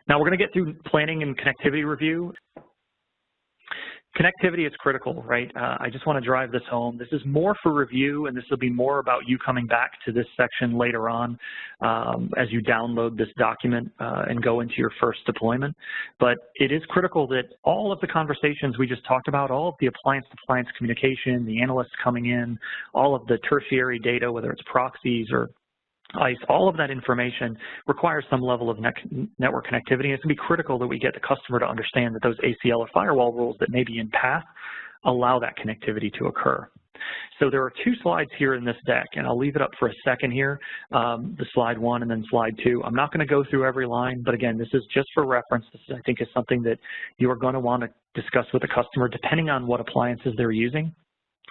Now we're going to get through planning and connectivity review. Connectivity is critical, right? I just want to drive this home. This is more for review, and this will be more about you coming back to this section later on as you download this document and go into your first deployment. But it is critical that all of the conversations we just talked about, all of the appliance-to-appliance communication, the analysts coming in, all of the tertiary data, whether it's proxies or ICE, all of that information requires some level of network connectivity, and it's going to be critical that we get the customer to understand that those ACL or firewall rules that may be in path allow that connectivity to occur. So there are two slides here in this deck, and I'll leave it up for a second here, the slide 1 and then slide 2. I'm not going to go through every line, but again, this is just for reference. This, I think, is something that you are going to want to discuss with the customer depending on what appliances they're using,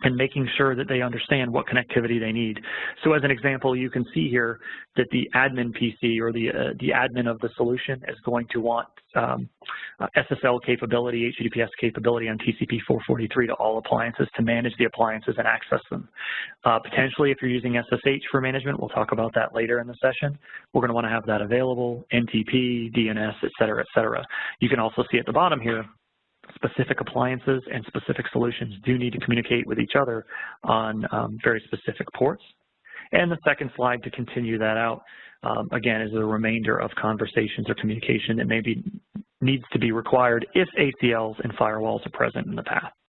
and making sure that they understand what connectivity they need. So as an example, you can see here that the admin PC or the admin of the solution is going to want SSL capability, HTTPS capability on TCP 443 to all appliances to manage the appliances and access them. Potentially, if you're using SSH for management, we'll talk about that later in the session, we're going to want to have that available, NTP, DNS, et cetera, et cetera. You can also see at the bottom here, specific appliances and specific solutions do need to communicate with each other on very specific ports. And the second slide to continue that out, again, is a remainder of conversations or communication that maybe needs to be required if ACLs and firewalls are present in the path.